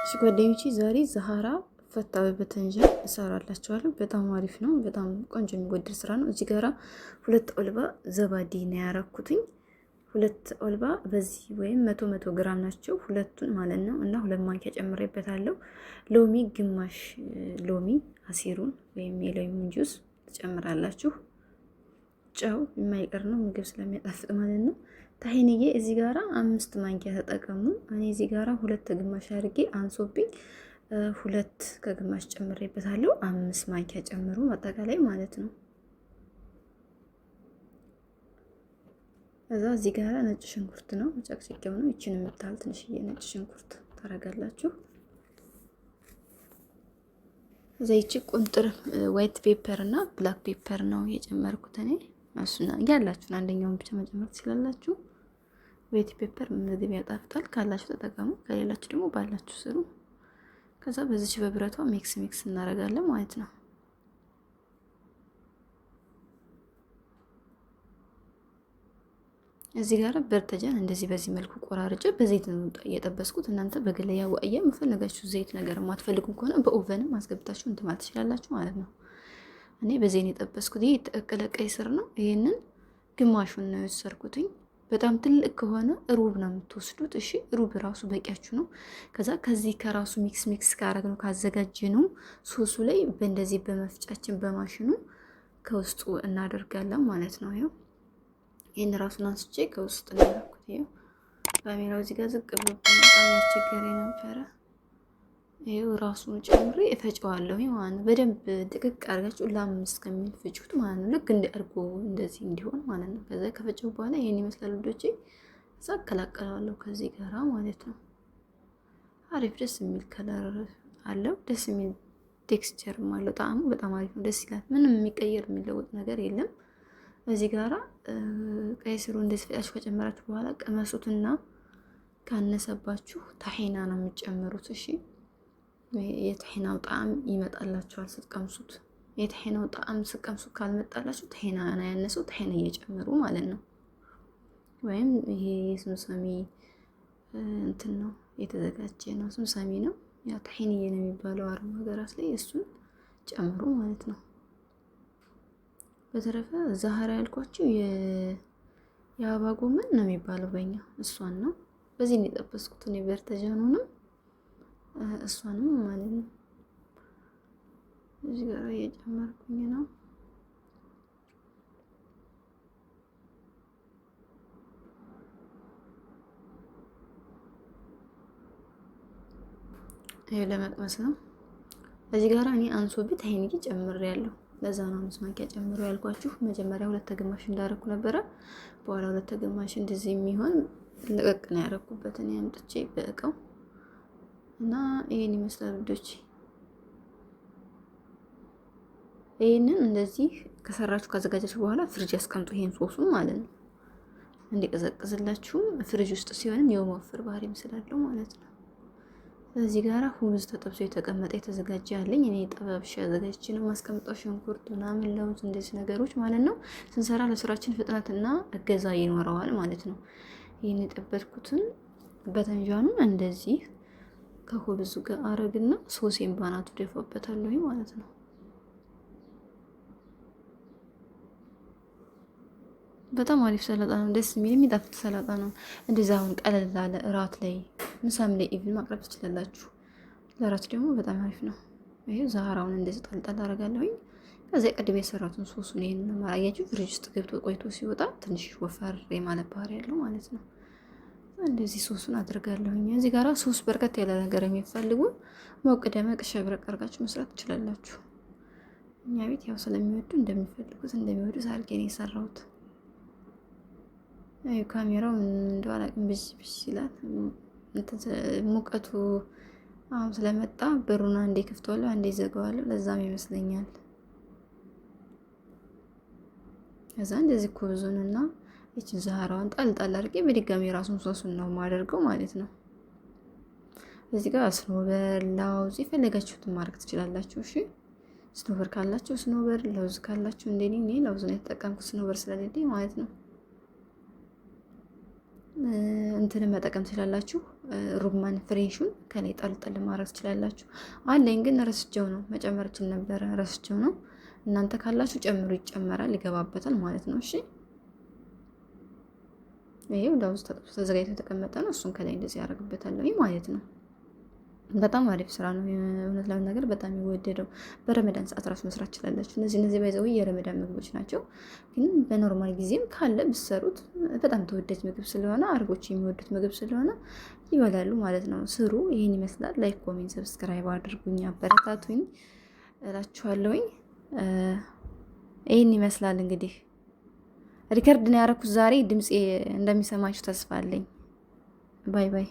እሺ ጓደኞቼ ዛሬ ዛሃራ ፈታ በበተንጃ እሰራላችኋለሁ። በጣም አሪፍ ነው። በጣም ቆንጆ የሚወደድ ስራ ነው። እዚህ ጋራ 2 ኦልባ ዘባዲ ነው ያረኩትኝ። 2 ኦልባ በዚህ ወይም 100 ግራም ናቸው ሁለቱን ማለት ነው። እና 2 ማንኪያ ጨምሬበታለሁ። ሎሚ ግማሽ ሎሚ አሲሩን ወይም የሎሚውን ጁስ ትጨምራላችሁ። ጨው የማይቀር ነው ምግብ ስለሚያጣፍጥ ማለት ነው። ታሂንዬ እዚህ ጋራ 5 ማንኪያ ተጠቀሙ። እኔ እዚህ ጋራ 2 ግማሽ አድርጌ አንሶብኝ 2 ከግማሽ ጨምሬበታለሁ። 5 ማንኪያ ጨምሩ አጠቃላይ ማለት ነው። እዛ እዚህ ጋራ ነጭ ሽንኩርት ነው ጨቅጭቄው ነው። ይችን የምታህል ትንሽዬ ነጭ ሽንኩርት ታረጋላችሁ። እዛ ይቺ ቁንጥር ዋይት ፔፐር እና ብላክ ፔፐር ነው የጨመርኩት እኔ። እሱና ያላችሁን አንደኛውን ብቻ መጨመር ትችላላችሁ። ዋይት ፔፐር ምግብ ያጣፍጣል፣ ካላችሁ ተጠቀሙ፣ ከሌላችሁ ደግሞ ባላችሁ ስሩ። ከዛ በዚች በብረቷ ሚክስ እናደርጋለን ማለት ነው። እዚህ ጋር በርተጃን እንደዚህ በዚህ መልኩ ቆራርጬ በዘይት ነው እየጠበስኩት። እናንተ በገለያ ወአያ የምፈልጋችሁ ዘይት ነገር ማትፈልጉ ከሆነ በኦቨንም አስገብታችሁ እንትን ማለት ትችላላችሁ ማለት ነው። እኔ በዘይት የጠበስኩት ይሄ የተቀቀለ ቀይ ስር ነው። ይሄንን ግማሹን ነው የወሰድኩትኝ። በጣም ትልቅ ከሆነ ሩብ ነው የምትወስዱት። እሺ ሩብ ራሱ በቂያችሁ ነው። ከዛ ከዚህ ከራሱ ሚክስ ካረግ ነው ካዘጋጀነው ሶሱ ላይ በእንደዚህ በመፍጫችን በማሽኑ ከውስጡ እናደርጋለን ማለት ነው። ይሄው ይሄን ራሱን አንስቼ ከውስጥ እናደርኩት። ይሄው ካሜራው እዚህ ጋር ዝቅ ብሎ በጣም ያስቸገረኝ ነበረ። ይሄው ራሱን ጨምሬ እፈጨዋለሁ ማለት ነው። በደንብ ድቅቅ አድርጋችሁ ለ5 ከሚል ፍጩት ማለት ነው። ልክ እንደ እርጎ እንደዚህ እንዲሆን ማለት ነው። ከዛ ከፈጨው በኋላ ይሄን ይመስላል ልጆቼ። እዛ አቀላቀላለሁ ከዚህ ጋራ ማለት ነው። አሪፍ ደስ የሚል ከለር አለው። ደስ የሚል ቴክስቸርም አለው። ጣዕሙ በጣም አሪፍ ነው። ደስ ይላል። ምንም የሚቀየር የሚለወጥ ነገር የለም። እዚህ ጋራ ቀይ ስሩ እንደዚህ ፈጫችሁ ከጨመራችሁ በኋላ ቀመሱትና ካነሰባችሁ ታሂና ነው የምትጨምሩት። እሺ የታሂናው ጣዕም ይመጣላችኋል ስትቀምሱት። የታሂናው ጣዕም ስትቀምሱት ካልመጣላችሁ ታሂና ነው ያነሰው፣ ታሂና እየጨመሩ ማለት ነው። ወይም ይሄ የስምሰሚ እንትን ነው የተዘጋጀ ነው፣ ስምሰሚ ነው። ያ ታሂንዬ ነው የሚባለው አረብ ሀገራት ላይ፣ እሱን ጨምሩ ማለት ነው። በተረፈ ዛሃራ ያልኳችሁ የአበባ ጎመን ነው የሚባለው በእኛ፣ እሷን ነው በዚህ ነው የጠበስኩት እኔ። በርተጃኑንም እሷንም ማለት ነው እዚህ ጋር እየጨመርኩኝ ነው። ይሄ ለመቅመስ ነው። እዚህ ጋር እኔ አንሶብኝ ታሂንዬ ጨምሬያለሁ። ለዛ ነው 5 ማንኪያ ጨምሮ ያልኳችሁ። መጀመሪያ 2 ግማሽ እንዳረኩ ነበረ። በኋላ 2 ግማሽ እንደዚህ የሚሆን ለቀቅ ነው ያረኩበት እኔ አምጥቼ በእቃው እና ይሄን ይመስላል ልጆች። ይሄንን እንደዚህ ከሰራችሁ ካዘጋጃችሁ በኋላ ፍሪጅ ያስቀምጡ። ይሄን ሶሱን ማለት ነው እንዲቀዘቅዝላችሁ። ፍሪጅ ውስጥ ሲሆንም የመወፈር ባህሪም ስላለው ማለት ነው። እዚህ ጋራ ሁብዝ ተጠብሶ የተቀመጠ የተዘጋጀ ያለኝ እኔ ጠባብሽ አዘጋጅቼ ነው ማስቀምጠው። ሽንኩርት ምናምን ለውዝ እንደዚህ ነገሮች ማለት ነው። ስንሰራ ለስራችን ፍጥነትና እገዛ ይኖረዋል ማለት ነው። ይሄን የጠበስኩትን በተንጃኑ እንደዚህ ከሁብዙ ጋር አረግና ሶሴን ባናቱ ደፋበታለሁ ማለት ነው። በጣም አሪፍ ሰላጣ ነው። ደስ የሚል የሚጣፍጥ ሰላጣ ነው። እንደዛ አሁን ቀለል ላለ እራት ላይ ምሳም ላይ ኢቭን ማቅረብ ትችላላችሁ። ለራት ደግሞ በጣም አሪፍ ነው። ይሄው ዛሃራውን እንደዚህ ጣልጣል አደርጋለሁኝ። ከዛ ቀድሜ የሰራቱን ሶሱን ይሄንን ማራያችሁ ፍሪጅ ውስጥ ገብቶ ቆይቶ ሲወጣ ትንሽ ወፈር የማለት ባህሪ ያለው ማለት ነው። እንደዚህ ሶሱን አድርጋለሁኝ። እዚህ ጋራ ሶስ በርከት ያለ ነገር የሚፈልጉ ሞቅ ደመቅ ሸብረቅ አድርጋችሁ መስራት ትችላላችሁ። እኛ ቤት ያው ስለሚወዱ እንደሚፈልጉት እንደሚወዱት አድርጌ ነው የሰራሁት። ካሜራው እንደው አላቅም ብዥ ይላል። ሙቀቱ አሁን ስለመጣ በሩና አንዴ ከፍተዋለሁ አንዴ ዘጋዋለሁ። ለዛም ይመስለኛል። ከዛ እንደዚህ ኩብዙንና እቺን ዛሃራውን ጣልጣል አድርጌ በድጋሚ ራሱን ሶሱን ነው ማደርገው ማለት ነው። እዚህ ጋር ስኖበር፣ ለውዝ የፈለጋችሁትን ማድረግ ትችላላችሁ። እሺ ስኖበር ካላችሁ ስኖበር፣ ለውዝ ካላችሁ እንደኔ እኔ ለውዝ ነው የተጠቀምኩት ስኖበር ስለሌለኝ ማለት ነው። እንትን መጠቀም ትችላላችሁ። ሩማን ፍሬሹን ከላይ ጣልጣል ማድረግ ትችላላችሁ። አለኝ ግን ረስቸው ነው፣ መጨመር እችል ነበረ ረስቸው ነው። እናንተ ካላችሁ ጨምሩ፣ ይጨመራል፣ ይገባበታል ማለት ነው። እሺ ይሄው ለውዝ ተጠብሶ ተዘጋጅቶ የተቀመጠ ነው። እሱን ከላይ እንደዚህ ያደርግበታለሁ ማለት ነው። በጣም አሪፍ ስራ ነው። እውነት ለመናገር በጣም የሚወደደው በረመዳን ሰዓት ራሱ መስራት ትችላላችሁ። እነዚህ ባይዘው የረመዳን ምግቦች ናቸው፣ ግን በኖርማል ጊዜም ካለ ብሰሩት በጣም ተወዳጅ ምግብ ስለሆነ አረቦች የሚወዱት ምግብ ስለሆነ ይበላሉ ማለት ነው። ስሩ። ይህን ይመስላል። ላይክ፣ ኮሜንት፣ ሰብስክራይብ አድርጉኝ፣ አበረታቱኝ እላችኋለሁኝ። ይህን ይመስላል እንግዲህ ሪከርድ ነው ያደረኩት ዛሬ። ድምፄ እንደሚሰማችሁ ተስፋ አለኝ። ባይ ባይ።